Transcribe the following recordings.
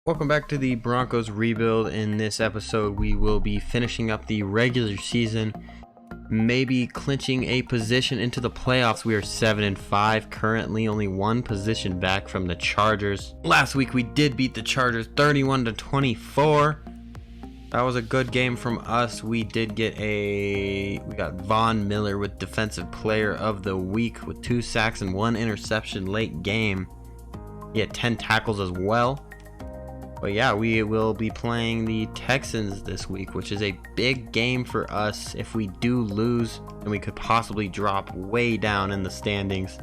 Welcome back to the Broncos rebuild. In this episode, we will be finishing up the regular season, maybe clinching a position into the playoffs. We are 7-5, currently only one position back from the Chargers. Last week we did beat the Chargers 31-24. That was a good game from us. We got Von Miller with Defensive Player of the Week with 2 sacks and 1 interception late game. He had 10 tackles as well. But yeah, we will be playing the Texans this week, which is a big game for us. If we do lose, then we could possibly drop way down in the standings.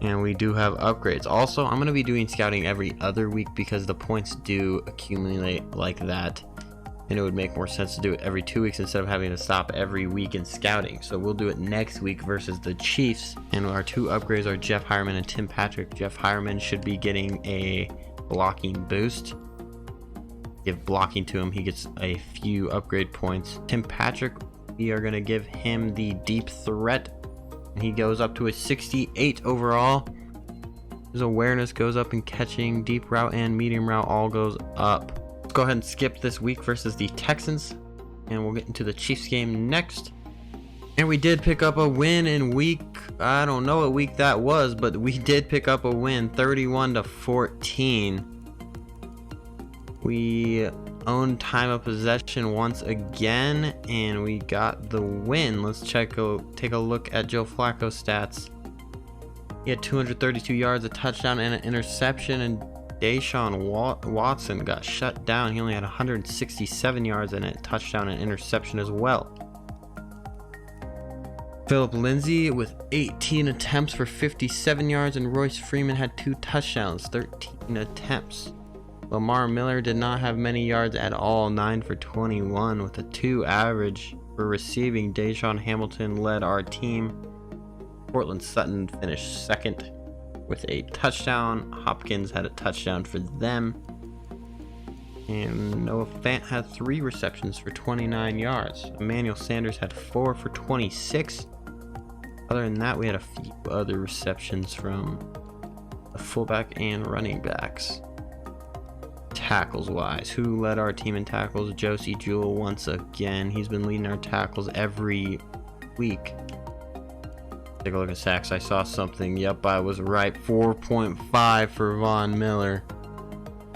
And we do have upgrades. Also, I'm going to be doing scouting every other week because the points do accumulate like that. And it would make more sense to do it every 2 weeks instead of having to stop every week in scouting. So we'll do it next week versus the Chiefs. And our 2 upgrades are Jeff Hireman and Tim Patrick. Jeff Hireman should be getting a blocking boost. Give blocking to him, he gets a few upgrade points. Tim Patrick, we are going to give him the deep threat, and he goes up to a 68 overall. His awareness goes up, and catching, deep route and medium route all goes up. Let's go ahead and skip this week versus the Texans, and we'll get into the Chiefs game next. And we did pick up a win in week, I don't know what week that was, but we did pick up a win, 31-14. We owned time of possession once again, and we got the win. Let's take a look at Joe Flacco's stats. He had 232 yards, a touchdown, and an interception, and Deshaun Watson got shut down. He only had 167 yards and a touchdown and interception as well. Philip Lindsay with 18 attempts for 57 yards, and Royce Freeman had 2 touchdowns, 13 attempts. Lamar Miller did not have many yards at all, 9 for 21 with a 2 average for receiving. Deshaun Hamilton led our team. Cortland Sutton finished second with a touchdown. Hopkins had a touchdown for them. And Noah Fant had 3 receptions for 29 yards. Emmanuel Sanders had 4 for 26. Other than that, we had a few other receptions from the fullback and running backs. Tackles wise, who led our team in tackles? Josie Jewell once again. He's been leading our tackles every week. Take a look at sacks. I saw something. Yep, I was right. 4.5 for Von Miller.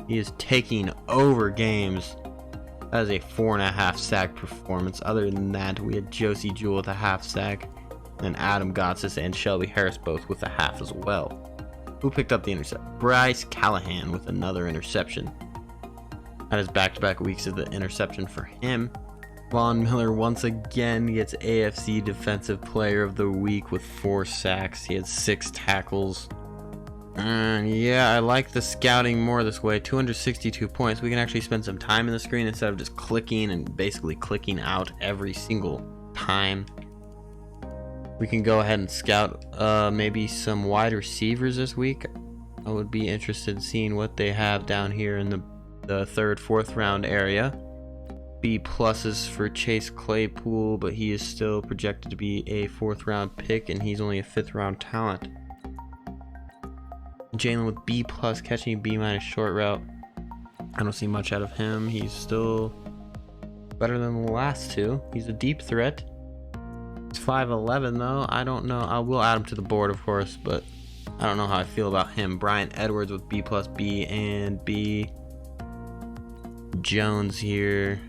He is taking over games. That is a 4.5 sack performance. Other than that, we had Josie Jewell with a half sack, and Adam Gotsis and Shelby Harris both with a half as well. Who picked up the intercept? Bryce Callahan with another interception. Had his back-to-back weeks of the interception for him. Von Miller once again gets AFC Defensive Player of the Week with 4 sacks. He had 6 tackles. And yeah, I like the scouting more this way. 262 points. We can actually spend some time in the screen instead of just clicking and basically clicking out every single time. We can go ahead and scout maybe some wide receivers this week. I would be interested in seeing what they have down here in the 3rd, 4th round area. B pluses for Chase Claypool, but he is still projected to be a 4th round pick, and he's only a 5th round talent. Jalen with B plus, catching B minus short route. I don't see much out of him. He's still better than the last 2. He's a deep threat. He's 5'11" though. I don't know. I will add him to the board, of course, but I don't know how I feel about him. Brian Edwards with B plus B and B. Jones here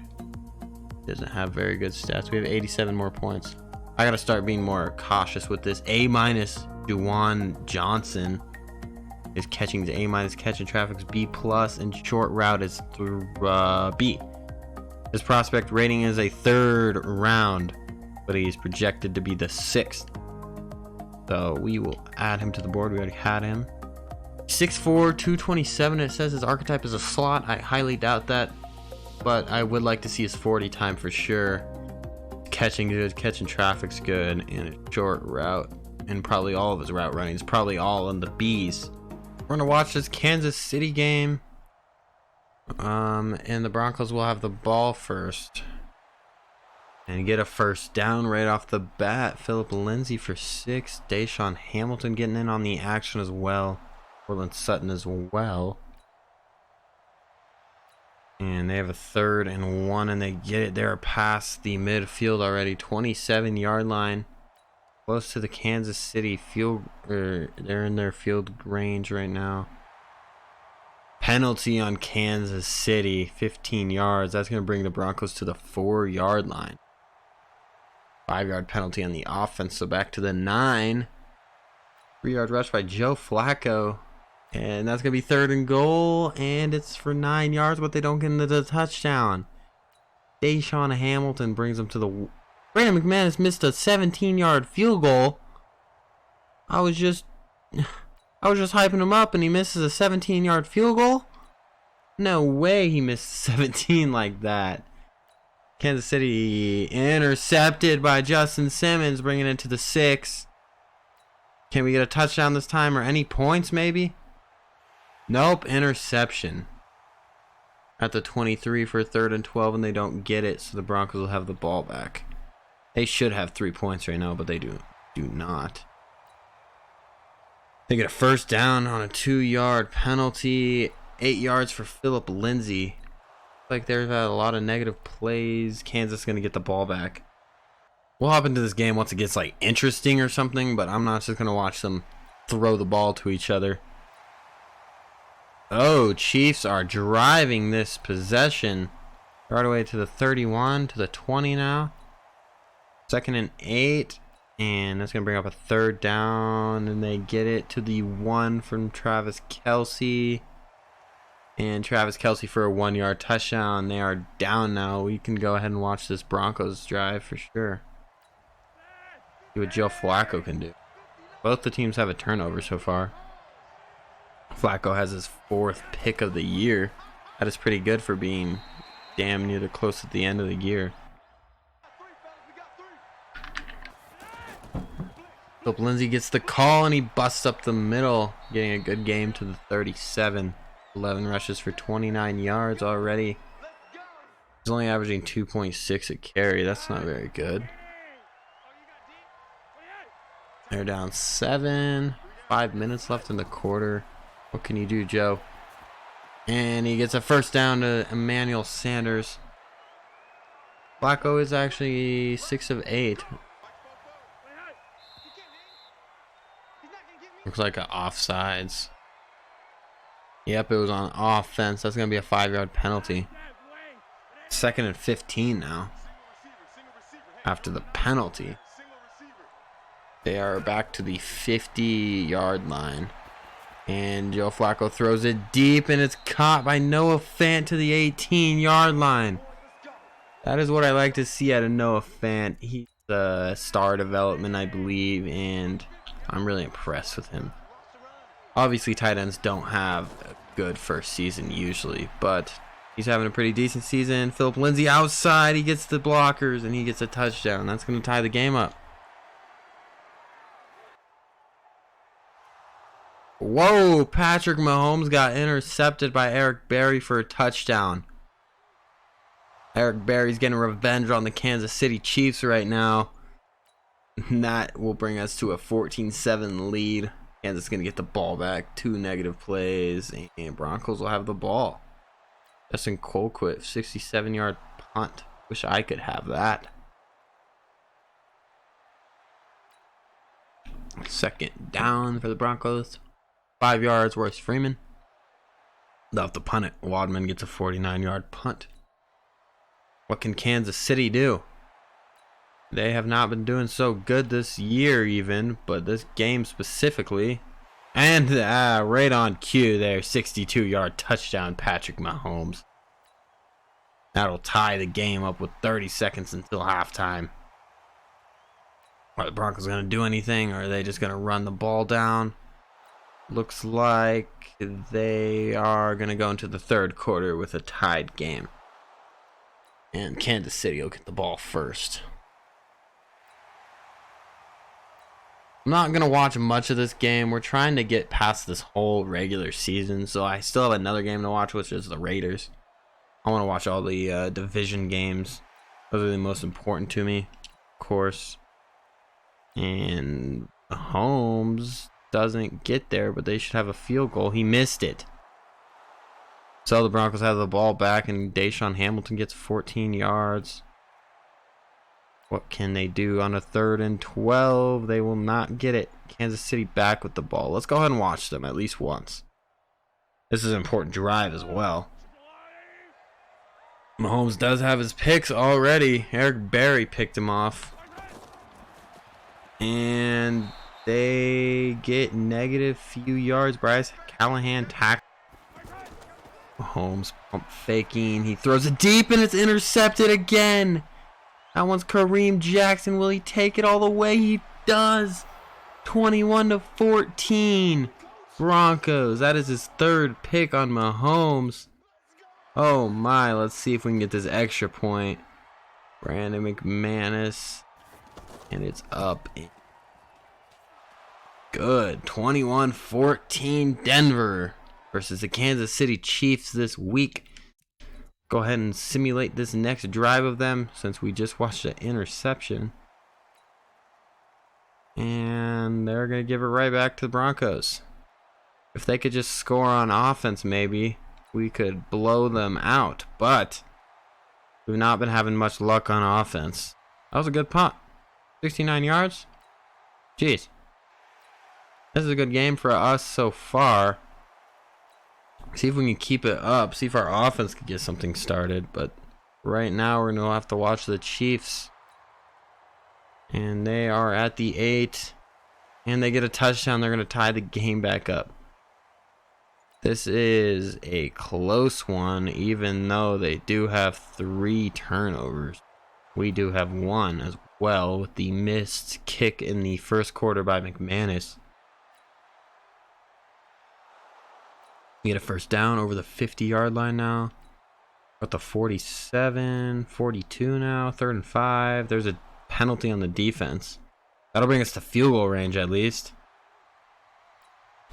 doesn't have very good stats. We have 87 more points. I gotta start being more cautious with this. A minus Juwan Johnson is catching the A minus catching traffic's B plus, and short route is B. His prospect rating is a 3rd round, but he's projected to be the 6th. So we will add him to the board. We already had him. 6'4", 227. It says his archetype is a slot. I highly doubt that, but I would like to see his 40 time for sure. Catching good, catching traffic's good, and a short route, and probably all of his route running is probably all in the B's. We're gonna watch this Kansas City game, and the Broncos will have the ball first and get a first down right off the bat. Philip Lindsay for 6. Deshaun Hamilton getting in on the action as well. Cortland Sutton as well. And they have a 3rd and 1, and they get it. They're past the midfield already. 27-yard line. Close to the Kansas City field. They're in their field range right now. Penalty on Kansas City. 15 yards. That's going to bring the Broncos to the 4-yard line. 5-yard penalty on the offense. So back to the 9. 3-yard rush by Joe Flacco. And that's going to be 3rd and goal. And it's for 9 yards, but they don't get into the touchdown. Deshaun Hamilton brings them to the... Brandon McManus missed a 17-yard field goal. I was just hyping him up, and he misses a 17-yard field goal? No way he missed 17 like that. Kansas City intercepted by Justin Simmons, bringing it to the 6. Can we get a touchdown this time, or any points maybe? Nope, interception. At the 23 for 3rd and 12, and they don't get it, so the Broncos will have the ball back. They should have 3 points right now, but they do not. They get a 1st down on a 2-yard penalty. 8 yards for Philip Lindsay. Like there's a lot of negative plays. Kansas is going to get the ball back. We'll hop into this game once it gets like interesting or something, but I'm not just going to watch them throw the ball to each other. Oh, Chiefs are driving this possession right away to the 31, to the 20 now. 2nd and 8, and that's going to bring up a 3rd down, and they get it to the 1 from Travis Kelce. And Travis Kelce for a 1-yard touchdown. They are down now. We can go ahead and watch this Broncos drive for sure. See what Joe Flacco can do. Both the teams have a turnover so far. Flacco has his 4th pick of the year. That is pretty good for being damn near close at the end of the year. Philip Lindsay gets the call, and he busts up the middle, getting a good game to the 37. 11 rushes for 29 yards already. He's only averaging 2.6 a carry. That's not very good. They're down 7. 5 minutes left in the quarter. What can you do, Joe? And he gets a 1st down to Emmanuel Sanders. Flacco is actually 6 of 8. Looks like an offsides. Yep, it was on offense. That's going to be a 5-yard penalty. 2nd and 15 now. After the penalty. They are back to the 50-yard line. And Joe Flacco throws it deep, and it's caught by Noah Fant to the 18-yard line. That is what I like to see out of Noah Fant. He's a star development, I believe, and I'm really impressed with him. Obviously, tight ends don't have a good first season usually, but he's having a pretty decent season. Philip Lindsay outside. He gets the blockers, and he gets a touchdown. That's going to tie the game up. Whoa, Patrick Mahomes got intercepted by Eric Berry for a touchdown. Eric Berry's getting revenge on the Kansas City Chiefs right now. And that will bring us to a 14-7 lead. Kansas is going to get the ball back. 2 negative plays, and Broncos will have the ball. Justin Colquitt, 67-yard punt. Wish I could have that. 2nd down for the Broncos. 5 yards, Royce Freeman. They'll have to punt it. Wadman gets a 49-yard punt. What can Kansas City do? They have not been doing so good this year even, but this game specifically. And right on cue there, 62-yard touchdown, Patrick Mahomes. That'll tie the game up with 30 seconds until halftime. Are the Broncos going to do anything, or are they just going to run the ball down? Looks like they are going to go into the 3rd quarter with a tied game. And Kansas City will get the ball first. I'm not going to watch much of this game. We're trying to get past this whole regular season, so I still have another game to watch, which is the Raiders. I want to watch all the division games. Those are the most important to me, of course. And Mahomes doesn't get there, but they should have a field goal. He missed it. So the Broncos have the ball back, and Deshaun Hamilton gets 14 yards. What can they do on a 3rd and 12? They will not get it. Kansas City back with the ball. Let's go ahead and watch them at least once. This is an important drive as well. Mahomes does have his picks already. Eric Berry picked him off. And they get negative few yards. Bryce Callahan tackles. Mahomes pump faking. He throws it deep and it's intercepted again. That one's Kareem Jackson. Will he take it all the way? He does. 21-14. Broncos. That is his 3rd pick on Mahomes. Oh my. Let's see if we can get this extra point. Brandon McManus. And it's up. Good. 21-14 Denver versus the Kansas City Chiefs this week. Go ahead and simulate this next drive of them since we just watched the interception. And they're going to give it right back to the Broncos. If they could just score on offense, maybe we could blow them out. But we've not been having much luck on offense. That was a good punt. 69 yards. Jeez. This is a good game for us so far. See if we can keep it up. See if our offense can get something started. But right now we're going to have to watch the Chiefs. And they are at the 8. And they get a touchdown. They're going to tie the game back up. This is a close one, even though they do have 3 turnovers. We do have 1 as well with the missed kick in the first quarter by McManus. We get a first down over the 50-yard line now. We're at the 47, 42 now, 3rd and 5. There's a penalty on the defense. That'll bring us to field goal range at least.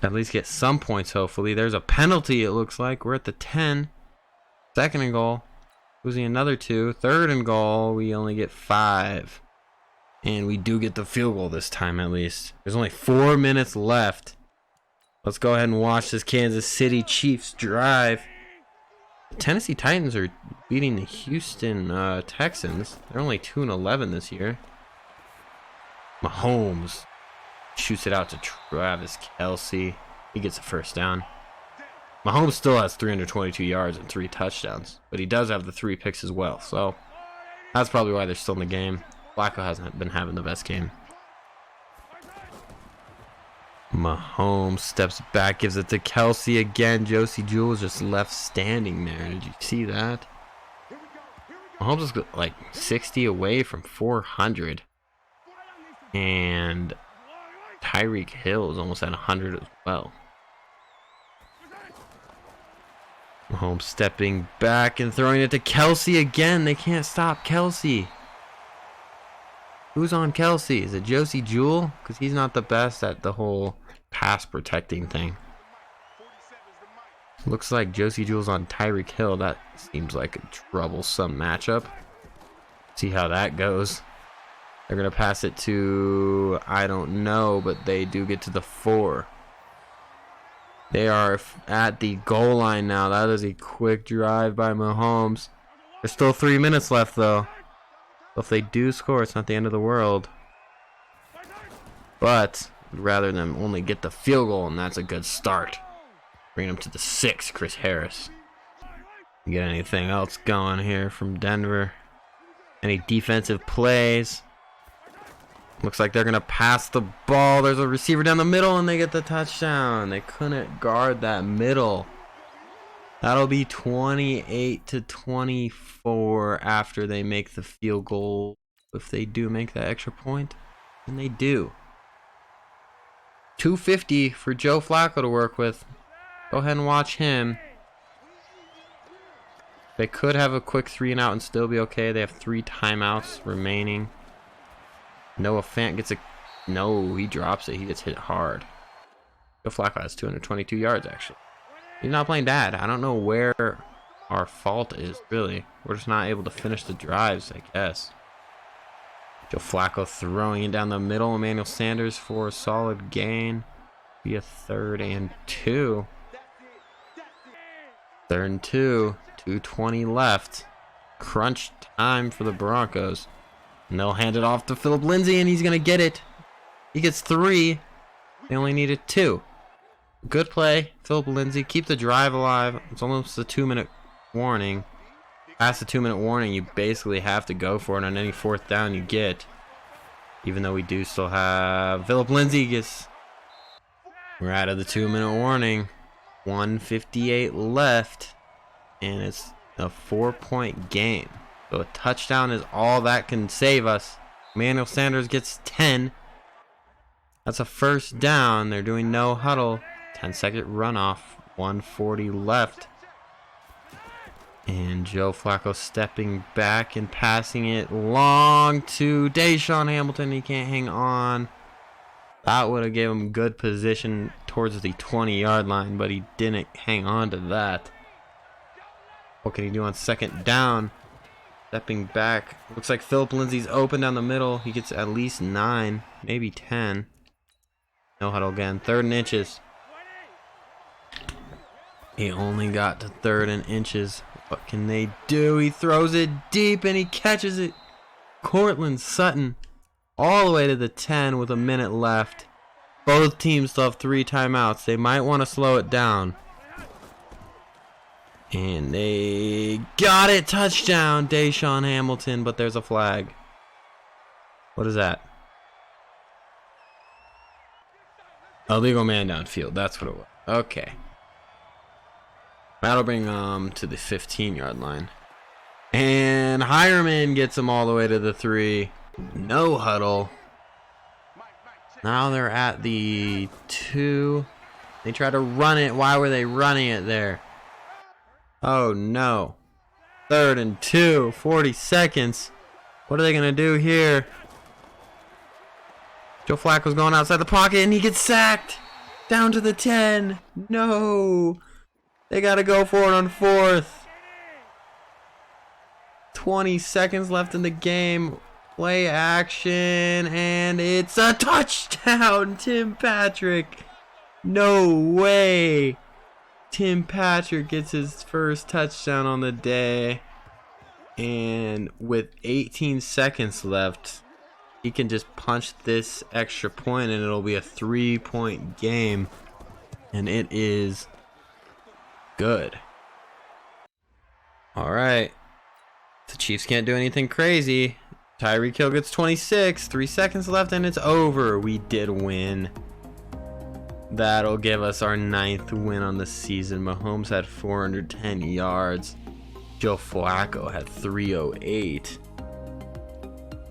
At least get some points, hopefully. There's a penalty, it looks like. We're at the 10. 2nd and goal. Losing another 2. 3rd and goal. We only get 5. And we do get the field goal this time, at least. There's only 4 minutes left. Let's go ahead and watch this Kansas City Chiefs drive. The Tennessee Titans are beating the Houston Texans. They're only 2-11 this year. Mahomes shoots it out to Travis Kelce. He gets a first down. Mahomes still has 322 yards and 3 touchdowns, but he does have the 3 picks as well. So that's probably why they're still in the game. Flacco hasn't been having the best game. Mahomes steps back, gives it to Kelce again. Josie Jewell just left standing there. Did you see that? Mahomes is like 60 away from 400. And Tyreek Hill is almost at 100 as well. Mahomes stepping back and throwing it to Kelce again. They can't stop Kelce. Who's on Kelce? Is it Josie Jewell? Because he's not the best at the whole pass protecting thing. Looks like Josie Jewell's on Tyreek Hill. That seems like a troublesome matchup. See how that goes. They're going to pass it to, I don't know, but they do get to the 4. They are at the goal line now. That is a quick drive by Mahomes. There's still 3 minutes left, though. If they do score, it's not the end of the world. But rather than only get the field goal, and that's a good start. Bring them to the 6, Chris Harris. You get anything else going here from Denver? Any defensive plays? Looks like they're going to pass the ball. There's a receiver down the middle, and they get the touchdown. They couldn't guard that middle. That'll be 28-24 after they make the field goal. If they do make that extra point. And they do. 250 for Joe Flacco to work with. Go ahead and watch him. They could have a quick 3 and out and still be okay. They have 3 timeouts remaining. Noah Fant gets a... No, he drops it. He gets hit hard. Joe Flacco has 222 yards, actually. He's not playing bad. I don't know where our fault is, really. We're just not able to finish the drives, I guess. Joe Flacco throwing it down the middle. Emmanuel Sanders for a solid gain. Be a 3rd and 2. 3rd and 2. 2:20 left. Crunch time for the Broncos. And they'll hand it off to Philip Lindsay, and he's going to get it. He gets 3. They only needed 2. Good play, Philip Lindsay. Keep the drive alive. It's almost a 2-minute warning. Past the 2-minute warning, you basically have to go for it on any 4th down you get. Even though we do still have Philip Lindsay gets. We're out of the 2-minute warning. 1:58 left, and it's a 4-point game. So a touchdown is all that can save us. Emmanuel Sanders gets 10. That's a 1st down. They're doing no huddle. 10-second runoff. 1:40 left. And Joe Flacco stepping back and passing it long to Deshaun Hamilton. He can't hang on. That would have given him good position towards the 20-yard line, but he didn't hang on to that. What can he do on 2nd down? Stepping back. Looks like Philip Lindsay's open down the middle. He gets at least 9, maybe 10. No huddle again. 3rd and inches. He only got to 3rd and inches. What can they do? He throws it deep and he catches it. Courtland Sutton all the way to the 10 with a minute left. Both teams still have 3 timeouts. They might want to slow it down. And they got it. Touchdown, Deshaun Hamilton, but there's a flag. What is that? Illegal man downfield. That's what it was. Okay. That'll bring them to the 15-yard line. And Hireman gets them all the way to the 3. No huddle. Now they're at the 2. They try to run it. Why were they running it there? Oh no. 3rd and 2. 40 seconds. What are they going to do here? Joe Flacco's going outside the pocket and he gets sacked. Down to the 10. No. They got to go for it on 4th. 20 seconds left in the game. Play action, and it's a touchdown, Tim Patrick. No way. Tim Patrick gets his first touchdown on the day. And with 18 seconds left, he can just punch this extra point, and it'll be a 3-point game. And it is good. All right. The Chiefs can't do anything crazy. Tyreek Hill gets 26. 3 seconds left and it's over. We did win. That'll give us our 9th win on the season. Mahomes had 410 yards. Joe Flacco had 308.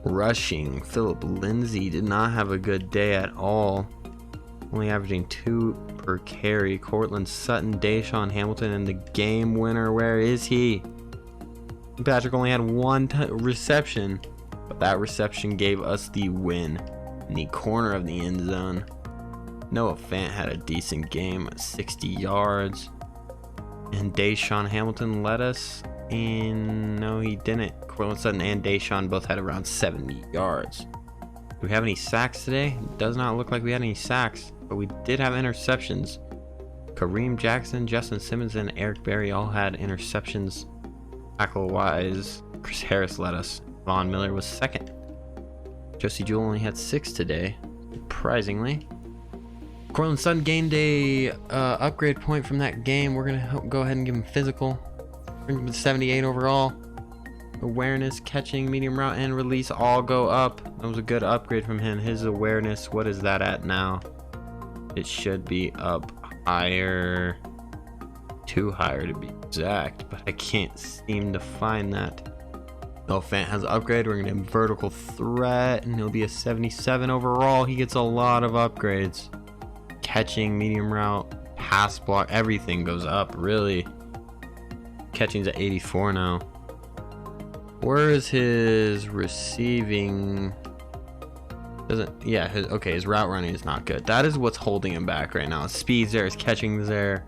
Rushing, Philip Lindsay did not have a good day at all. Only averaging 2 per carry. Courtland Sutton, Deshaun Hamilton, and the game winner. Where is he? Patrick only had 1 reception, but that reception gave us the win in the corner of the end zone. Noah Fant had a decent game at 60 yards. And Deshaun Hamilton led us in... No, he didn't. Courtland Sutton and Deshaun both had around 70 yards. Do we have any sacks today? It does not look like we had any sacks, but we did have interceptions. Kareem Jackson, Justin Simmons, and Eric Berry all had interceptions. Tackle-wise, Chris Harris led us. Von Miller was 2nd. Josie Jewell only had 6 today, surprisingly. Courtland Sutton gained a upgrade point from that game. We're going to go ahead and give him physical. Bring him to 78 overall. Awareness, catching, medium route, and release all go up. That was a good upgrade from him. His awareness, what is that at now? It should be up higher. Too higher to be exact, but I can't seem to find that. Noah Fant has an upgrade. We're going to give him vertical threat, and he'll be a 77 overall. He gets a lot of upgrades. Catching, medium route, pass block, everything goes up, really. Catching's at 84 now. Where is his receiving? His route running is not good. That is what's holding him back right now. His speed's there, his catching's there.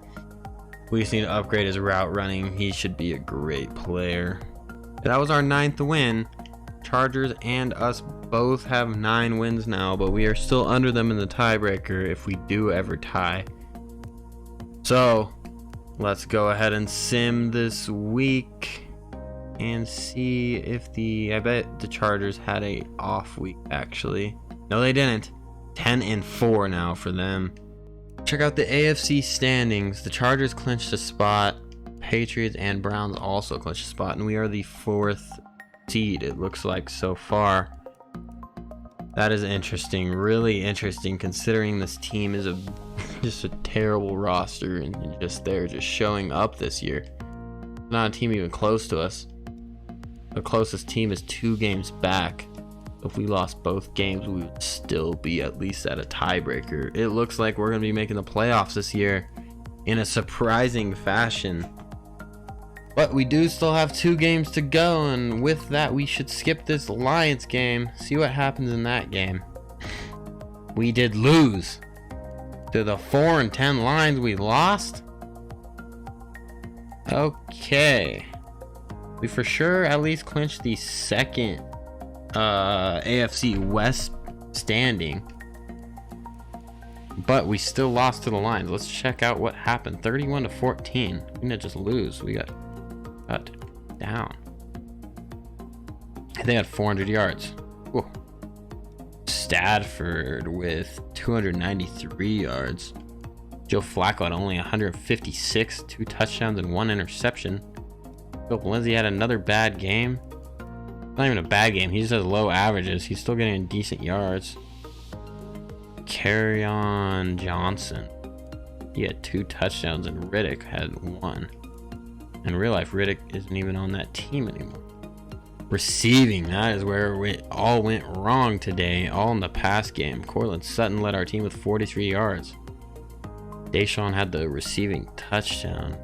We just need to upgrade his route running. He should be a great player. That was our 9th win. Chargers and us both have 9 wins now, but we are still under them in the tiebreaker if we do ever tie. So, let's go ahead and sim this week and see if I bet the Chargers had a off week actually. No, they didn't. 10-4 now for them. Check out the AFC standings. The Chargers clinched a spot. Patriots and Browns also clinched a spot, and we are the 4th seed, it looks like, so far. That is interesting, really interesting, considering this team is just a terrible roster and they're just showing up this year. Not a team even close to us. The closest team is 2 games back. If we lost both games, we would still be at least at a tiebreaker. It looks like we're going to be making the playoffs this year in a surprising fashion. But we do still have 2 games to go, and with that, we should skip this Lions game. See what happens in that game. We did lose to the 4-10 Lions. We lost. Okay. We for sure at least clinched the 2nd AFC West standing. But we still lost to the Lions. Let's check out what happened. 31-14. We didn't just lose. We got cut down. They had 400 yards. Whoa. Stafford with 293 yards. Joe Flacco had only 156, 2 touchdowns and 1 interception. Philip Lindsay had another bad game. Not even a bad game. He just has low averages. He's still getting decent yards. Kerryon Johnson. He had 2 touchdowns and Riddick had 1. In real life, Riddick isn't even on that team anymore. Receiving, that is where it all went wrong today. All in the pass game. Cortland Sutton led our team with 43 yards. Deshaun had the receiving touchdown.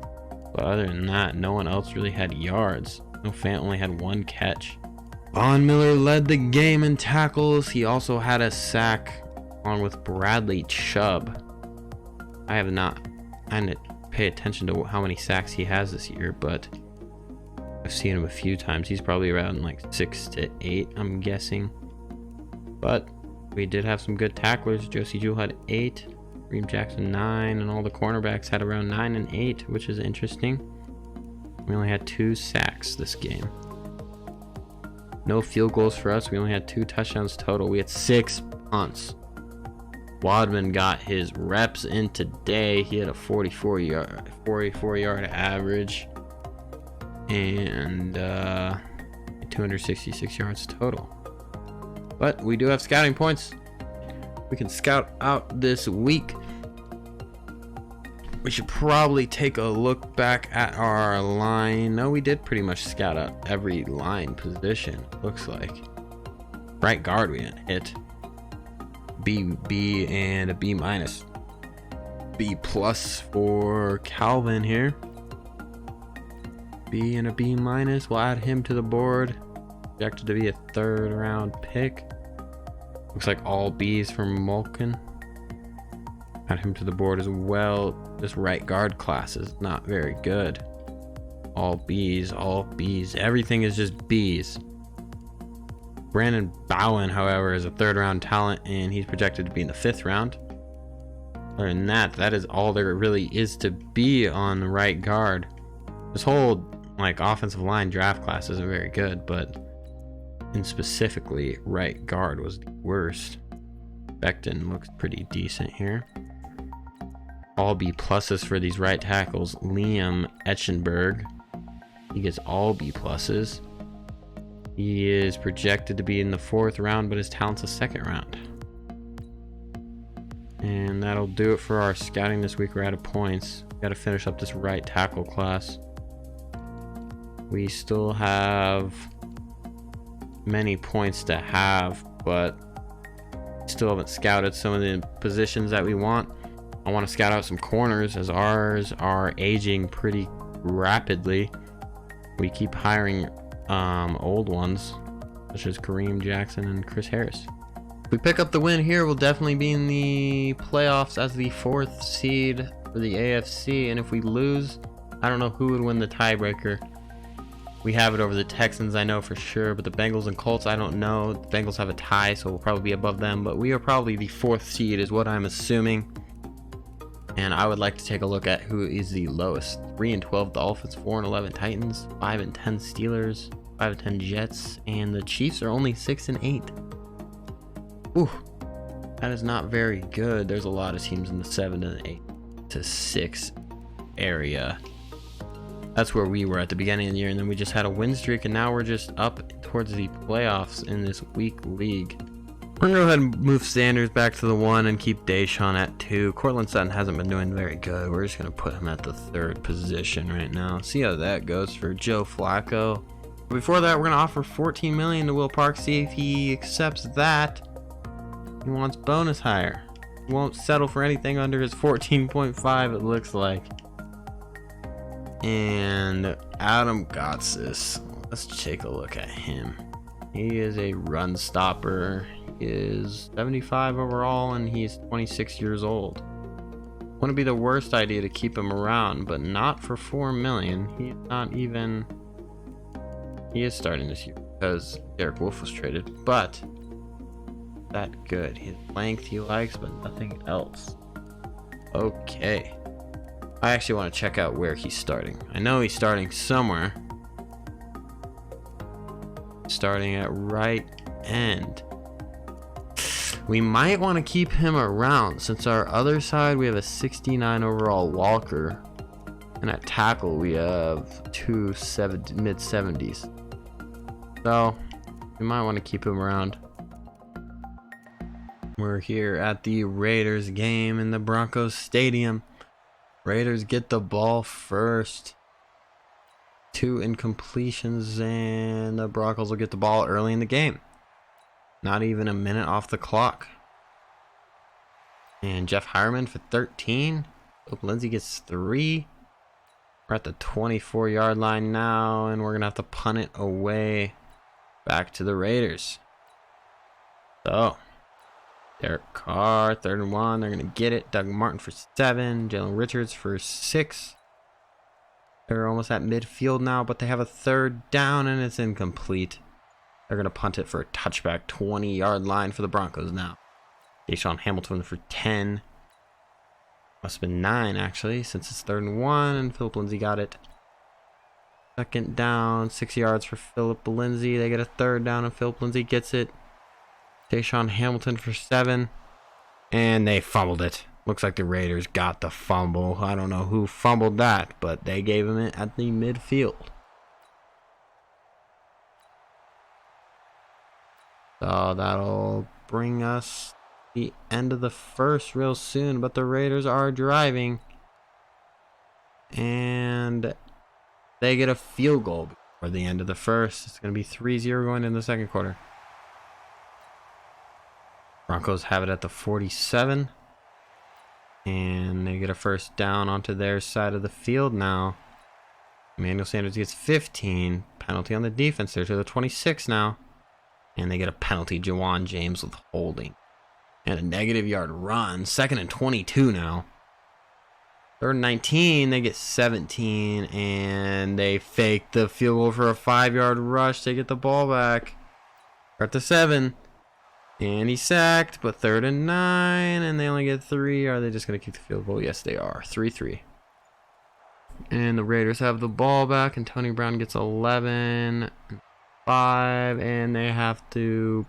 But other than that, no one else really had yards. No Fant only had 1 catch. Von Miller led the game in tackles. He also had a sack along with Bradley Chubb. I didn't pay attention to how many sacks he has this year, but I've seen him a few times. He's probably around like 6 to 8, I'm guessing. But we did have some good tacklers. Josie Jewell had 8, Reem Jackson 9, and all the cornerbacks had around 9 and 8, which is interesting. We only had 2 sacks this game. No field goals for us. We only had 2 touchdowns total. We had 6 punts. Wadman got his reps in today. He had a 44 yard average and 266 yards total. But we do have scouting points. We can scout out this week. We should probably take a look back at our line. No, we did pretty much scout out every line position, looks like. Right guard we didn't hit. B and a B-. B+ for Calvin here. B and a B-. We'll add him to the board. Projected to be a 3rd round pick. Looks like all B's from Mulkin. Add him to the board as well. This right guard class is not very good. All B's, all B's. Everything is just B's. Brandon Bowen, however, is a 3rd round talent, and he's projected to be in the 5th round. Other than that, that is all there really is to be on the right guard. This whole offensive line draft class isn't very good, but specifically right guard was the worst. Becton looks pretty decent here. All B+ for these right tackles. Liam Etchenberg, he gets all B+. He is projected to be in the 4th round, but his talent's a 2nd round. And that'll do it for our scouting this week. We're out of points. Got to finish up this right tackle class. We still have many points to have, but still haven't scouted some of the positions that we want. I want to scout out some corners, as ours are aging pretty rapidly. We keep hiring old ones, such as Kareem Jackson and Chris Harris. If we pick up the win here, we'll definitely be in the playoffs as the 4th seed for the AFC. And if we lose, I don't know who would win the tiebreaker. We have it over the Texans, I know for sure, but the Bengals and Colts, I don't know. The Bengals have a tie, so we'll probably be above them, but we are probably the 4th seed is what I'm assuming. And I would like to take a look at who is the lowest. 3-12 Dolphins, 4-11 Titans, 5-10 Steelers, 5-10 Jets, and the Chiefs are only 6-8. Ooh, that is not very good. There's a lot of teams in the 7-8 to 6 area. That's where we were at the beginning of the year, and then we just had a win streak, and now we're just up towards the playoffs in this weak league. We're gonna go ahead and move Sanders back to the 1 and keep Deshaun at 2. Cortland Sutton hasn't been doing very good. We're just gonna put him at the 3rd position right now. See how that goes for Joe Flacco. Before that, we're gonna offer $14 million to Will Parks. See if he accepts that. He wants bonus hire. He won't settle for anything under his 14.5. It looks like. And Adam Gotsis. Let's take a look at him. He is a run stopper. He is 75 overall, and he's 26 years old. Wouldn't be the worst idea to keep him around, but not for $4 million. He's not even. He is starting this year because Derek Wolfe was traded, but that good. His length he likes, but nothing else. Okay. I actually want to check out where he's starting. I know he's starting somewhere. Starting at right end. We might want to keep him around since our other side we have a 69 overall Walker, and at tackle we have two mid-70s. So we might want to keep him around. We're here at the Raiders game in the Broncos stadium. Raiders get the ball first. 2 incompletions, and the Broncos will get the ball early in the game. Not even a minute off the clock. And Jeff Hireman for 13. Philip Lindsay gets 3. We're at the 24-yard line now, and we're going to have to punt it away back to the Raiders. So, Derek Carr, 3rd and 1. They're going to get it. Doug Martin for 7. Jalen Richards for 6. They're almost at midfield now, but they have a 3rd down, and it's incomplete. They're going to punt it for a touchback, 20-yard line for the Broncos now. Deshaun Hamilton for 10. Must have been 9, actually, since it's 3rd and 1, and Philip Lindsay got it. 2nd down, 6 yards for Philip Lindsay. They get a 3rd down, and Philip Lindsay gets it. Deshaun Hamilton for 7. And they fumbled it. Looks like the Raiders got the fumble. I don't know who fumbled that, but they gave him it at the midfield. So that'll bring us the end of the first real soon, but the Raiders are driving. And they get a field goal before the end of the first. It's going to be 3-0 going into the second quarter. Broncos have it at the 47. And they get a 1st down onto their side of the field now. Emmanuel Sanders gets 15. Penalty on the defense. They're to the 26 now. And they get a penalty. Jawan James with holding. And a -yard run. 2nd and 22 now. 3rd and 19. They get 17. And they fake the field goal for a 5-yard rush. They get the ball back. We're at the 7. And he's sacked. But 3rd and 9. And they only get 3. Are they just going to kick the field goal? Yes, they are. 3-3. And the Raiders have the ball back. And Tony Brown gets 11. 5, and they have to.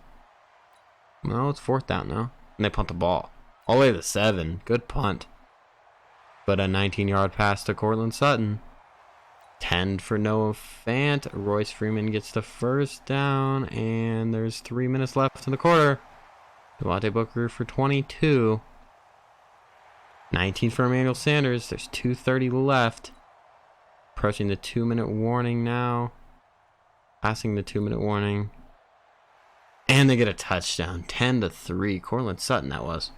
No, it's 4th down now, and they punt the ball all the way to the 7. Good punt, but a 19-yard pass to Cortland Sutton. 10 for Noah Fant. Royce Freeman gets the 1st down, and there's 3 minutes left in the quarter. Devontae Booker for 22. 19 for Emmanuel Sanders. There's 2:30 left. Approaching the 2-minute warning now. Passing the 2-minute warning. And they get a touchdown. 10-3. Cortland Sutton, that was.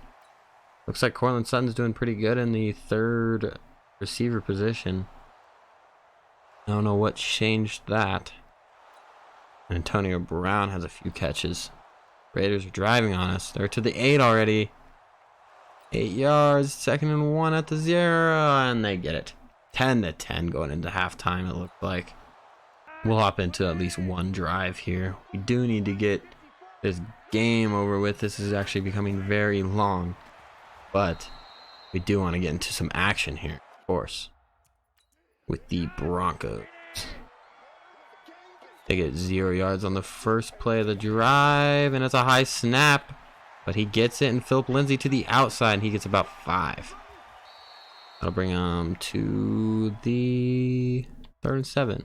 Looks like Cortland Sutton's doing pretty good in the 3rd receiver position. I don't know what changed that. Antonio Brown has a few catches. Raiders are driving on us. They're to the 8 already. 8 yards. 2nd and 1 at the 0. And they get it. 10-10 going into halftime, it looked like. We'll hop into at least one drive here. We do need to get this game over with. This is actually becoming very long. But We do want to get into some action here, of course, with the Broncos. They get 0 yards on the first play of the drive, and it's a high snap, but he gets it, and Philip Lindsay to the outside, and he gets about 5. That'll bring him to the 3rd and 7.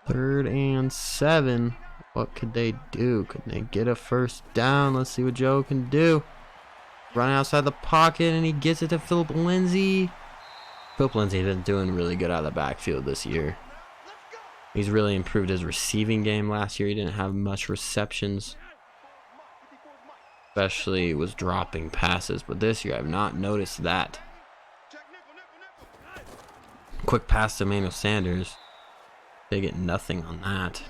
3rd and 7. What could they do? Could they get a first down? Let's see what Joe can do. Running outside the pocket, and he gets it to Philip Lindsay. Philip Lindsay has been doing really good out of the backfield this year. He's really improved his receiving game last year. He didn't have much receptions, especially was dropping passes, but this year I've not noticed that. Quick pass to Emmanuel Sanders. They get nothing on that.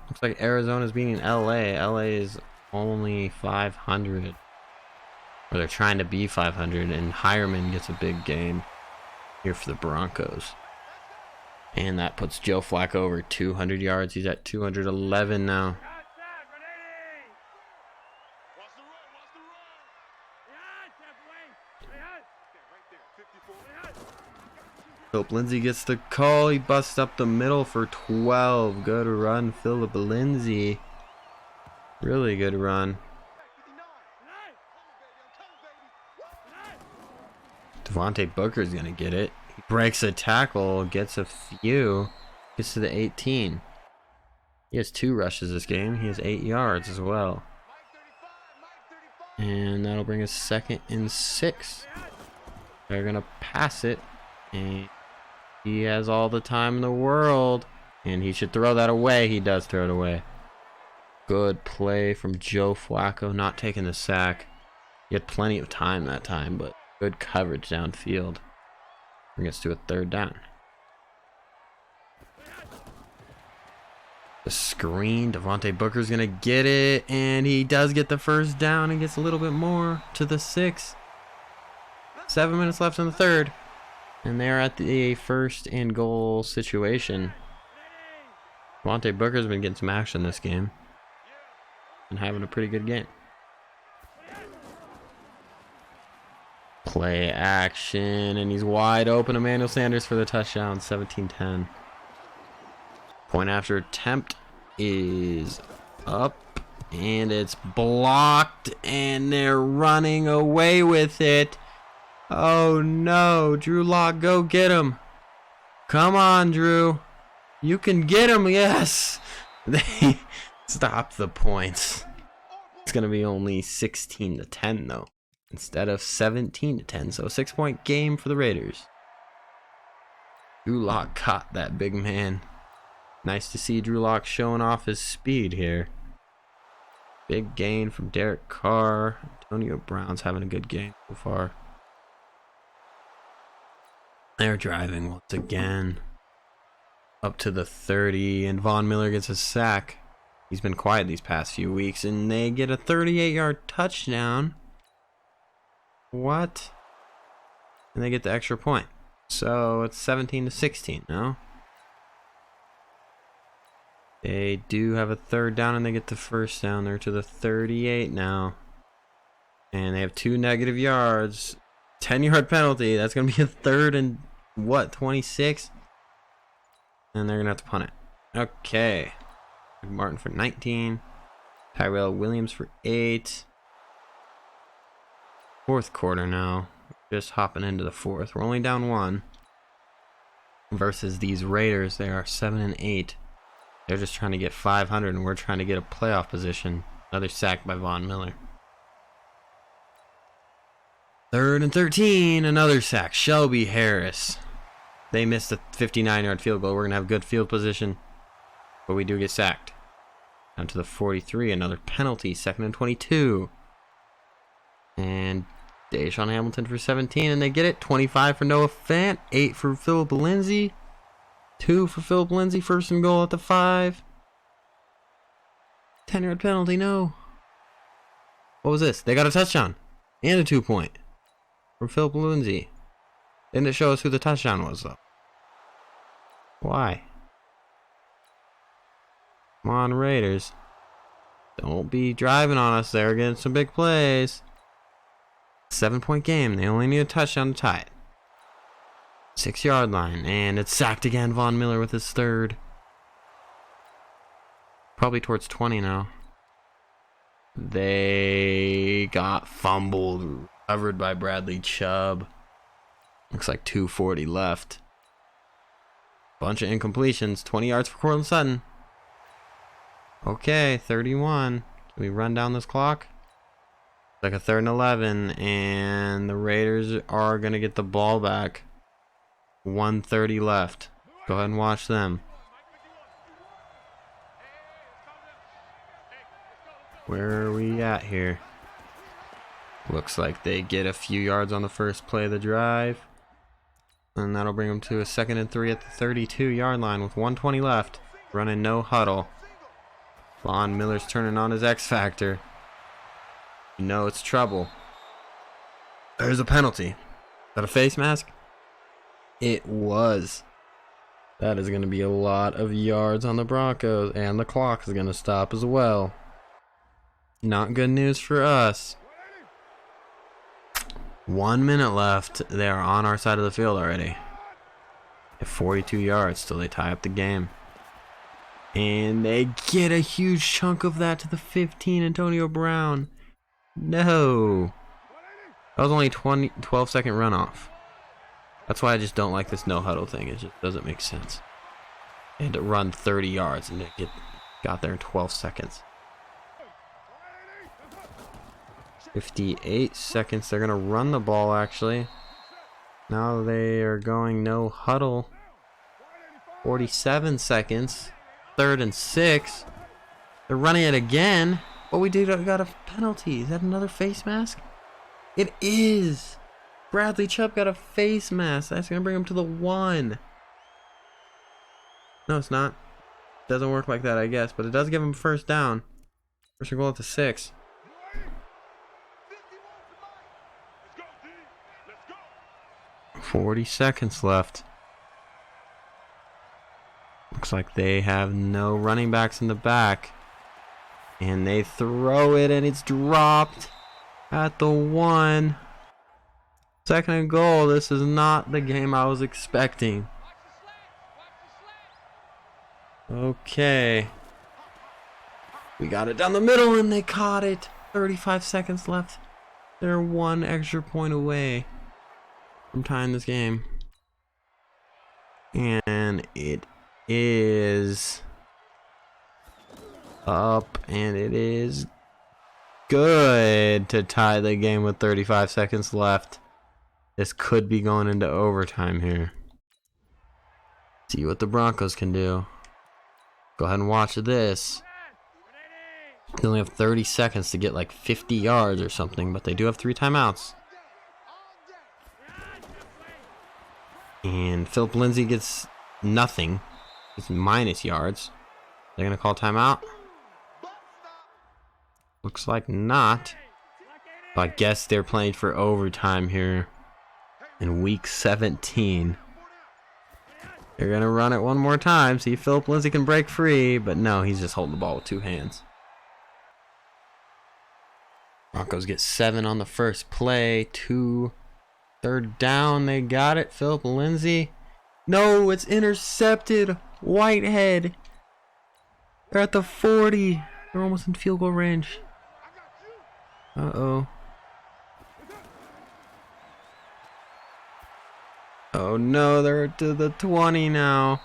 Looks like Arizona's beating LA. LA is only 500. Or they're trying to be 500, and Hireman gets a big game here for the Broncos. And that puts Joe Flacco over 200 yards. He's at 211 now. Philip Lindsay gets the call. He busts up the middle for 12. Good run, Philip Lindsay. Really good run. Devontae Booker's going to get it. He breaks a tackle, gets a few, gets to the 18. He has 2 rushes this game. He has 8 yards as well. And that'll bring us 2nd and 6. They're going to pass it. And he has all the time in the world. And he should throw that away. He does throw it away. Good play from Joe Flacco, not taking the sack. He had plenty of time that time, but good coverage downfield. Bring us to a 3rd down. The screen, Devontae Booker's gonna get it, and he does get the first down and gets a little bit more to the 6. 7 minutes left in the 3rd, and they're at the 1st and goal situation. Devontae Booker's been getting some action this game and having a pretty good game. Play action, and he's wide open. Emmanuel Sanders for the touchdown, 17-10. Point after attempt is up, and it's blocked, and they're running away with it. Oh no, Drew Lock, go get him. Come on, Drew. You can get him, yes. They stop the points. It's going to be only 16-10 though, instead of 17-10. So a 6-point game for the Raiders. Drew Lock caught that big man. Nice to see Drew Lock showing off his speed here. Big gain from Derek Carr. Antonio Brown's having a good game so far. They're driving once again. Up to the 30, and Von Miller gets a sack. He's been quiet these past few weeks, and they get a 38-yard touchdown. What? And they get the extra point. So it's 17-16 now. They do have a 3rd down, and they get the first down. They're to the 38 now. And they have 2 negative yards. 10-yard penalty. That's going to be a 3rd and, what, 26? And they're going to have to punt it. Okay. Martin for 19. Tyrell Williams for 8. 4th quarter now. Just hopping into the 4th. We're only down 1. Versus these Raiders. They are 7-8. They're just trying to get 500, and we're trying to get a playoff position. Another sack by Von Miller. 3rd and 13. Another sack. Shelby Harris. They missed a 59-yard field goal. We're going to have good field position, but we do get sacked. Down to the 43. Another penalty. 2nd and 22. And Deshaun Hamilton for 17, and they get it. 25 for Noah Fant. 8 for Philip Lindsay. 2 for Philip Lindsay. 1st and goal at the 5. 10-yard penalty. No. What was this? They got a touchdown and a 2-point from Philip Lindsay. Didn't it show us who the touchdown was, though? Why? Come on, Raiders. Don't be driving on us. They're getting some big plays. 7-point game. They only need a touchdown to tie it. 6-yard line. And it's sacked again. Von Miller with his third. Probably towards 20 now. They got fumbled. Covered by Bradley Chubb. Looks like 2:40 left. Bunch of incompletions. 20 yards for Cortland Sutton. Okay, 31. Can we run down this clock? Like a 3rd and 11. And the Raiders are going to get the ball back. 1:30 left. Go ahead and watch them. Where are we at here? Looks like they get a few yards on the first play of the drive. And that'll bring them to a 2nd and 3 at the 32-yard line with 1:20 left. Running no huddle. Von Miller's turning on his X Factor. You know it's trouble. There's a penalty. Is that a face mask? It was. That is going to be a lot of yards on the Broncos. And the clock is going to stop as well. Not good news for us. 1 minute left. They are on our side of the field already. At 42 yards till they tie up the game. And they get a huge chunk of that to the 15. Antonio Brown. No. That was only 12-second runoff. That's why I just don't like this no huddle thing. It just doesn't make sense. They had to run 30 yards and they got there in 12 seconds. 58 seconds. They're going to run the ball, actually. Now they are going no huddle. 47 seconds. 3rd and 6. They're running it again. Oh, we got a penalty. Is that another face mask? It is. Bradley Chubb got a face mask. That's going to bring him to the 1. No, it's not. Doesn't work like that, I guess. But it does give him first down. First and goal at the 6. $40 seconds left. Looks like they have no running backs in the back. And they throw it and it's dropped at the 1. 2nd and goal. This is not the game I was expecting. Okay. We got it down the middle and they caught it. 35 seconds left. They're 1 extra point away from tying this game. And it is up and it is good to tie the game with 35 seconds left. This could be going into overtime here. See what the Broncos can do. Go ahead and watch this. They only have 30 seconds to get like 50 yards or something, but they do have 3 timeouts. And Philip Lindsay gets nothing. It's minus yards. They're going to call timeout? Looks like not. But I guess they're playing for overtime here in week 17. They're going to run it one more time. See if Philip Lindsay can break free. But no, he's just holding the ball with 2 hands. Broncos get 7 on the first play. 2. 3rd down. They got it. Philip Lindsay. No, it's intercepted. Whitehead. They're at the 40. They're almost in field goal range. Uh-oh. Oh no, they're to the 20 now.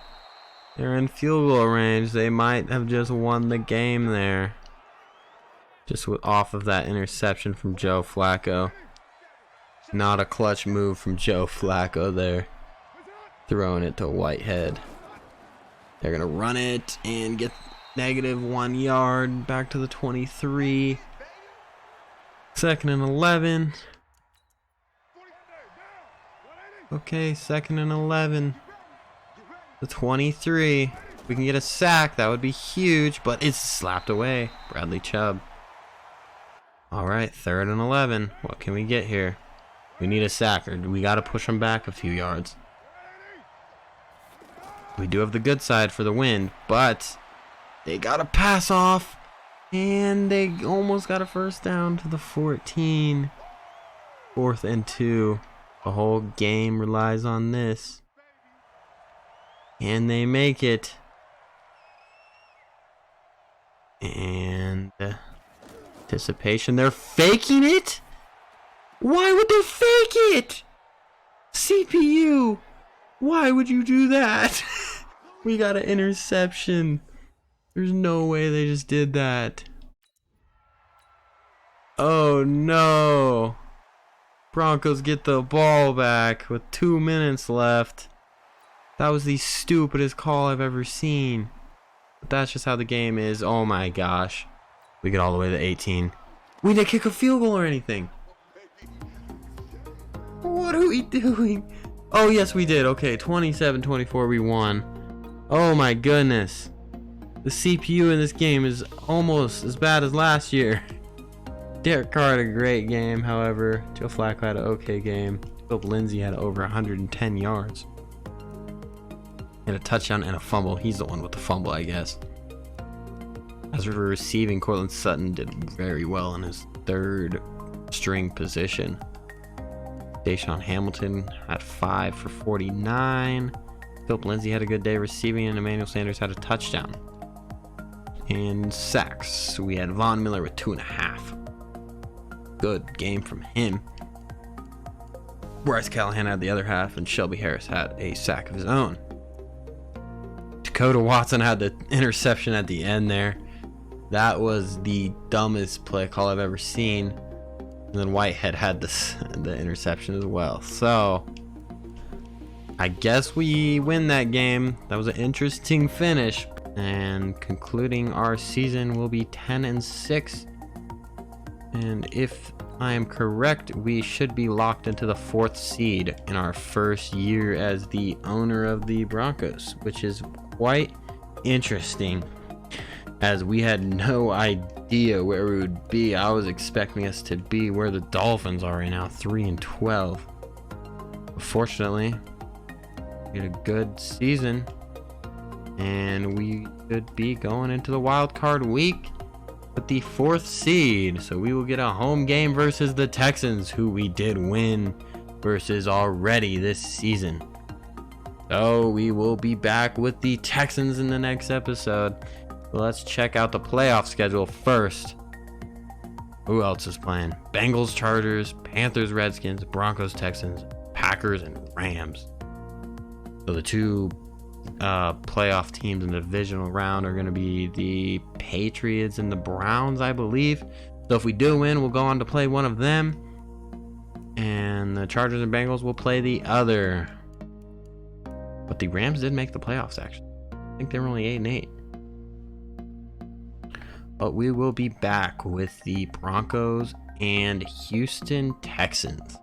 They're in field goal range. They might have just won the game there. Just off of that interception from Joe Flacco. Not a clutch move from Joe Flacco there. Throwing it to Whitehead. They're going to run it and get -1 yard. Back to the 23. 2nd and 11. Okay, 2nd and 11. The 23. We can get a sack. That would be huge, but it's slapped away. Bradley Chubb. All right, 3rd and 11. What can we get here? We need a sack, or we got to push them back a few yards. We do have the good side for the win, but they got to pass off. And they almost got a first down to the 14. 4th and 2. The whole game relies on this. And they make it. And anticipation. They're faking it? Why would they fake it? CPU. Why would you do that? We got an interception. There's no way they just did that. Oh no. Broncos get the ball back with 2 minutes left. That was the stupidest call I've ever seen. But that's just how the game is. Oh my gosh. We get all the way to 18. We didn't kick a field goal or anything. What are we doing? Oh yes we did. Okay, 27-24 we won. Oh my goodness. The CPU in this game is almost as bad as last year. Derek Carr had a great game, however. Joe Flacco had an okay game. Philip Lindsay had over 110 yards. He had a touchdown and a fumble. He's the one with the fumble, I guess. As for receiving, Cortland Sutton did very well in his 3rd string position. Deshaun Hamilton had 5 for 49. Philip Lindsay had a good day receiving, and Emmanuel Sanders had a touchdown. And sacks, we had Von Miller with 2.5. Good game from him. Bryce Callahan had the other half, and Shelby Harris had a sack of his own. Dakota Watson had the interception at the end there. That was the dumbest play call I've ever seen. And then Whitehead had the interception as well. So I guess we win that game. That was an interesting finish. And concluding our season will be 10-6. And if I am correct, we should be locked into the 4th seed in our first year as the owner of the Broncos, which is quite interesting, as we had no idea where we would be. I was expecting us to be where the Dolphins are right now, 3-12. Fortunately, we had a good season, and we should be going into the wild card week with the 4th seed. So we will get a home game versus the Texans, who we did win versus already this season. So we will be back with the Texans in the next episode. Let's check out the playoff schedule first. Who else is playing? Bengals, Chargers, Panthers, Redskins, Broncos, Texans, Packers, and Rams. So the 2 playoff teams in the divisional round are going to be the Patriots and the Browns, I believe. So if we do win, we'll go on to play one of them, and the Chargers and Bengals will play the other. But the Rams did make the playoffs, actually. I think they were only 8-8. But we will be back with the Broncos and Houston Texans.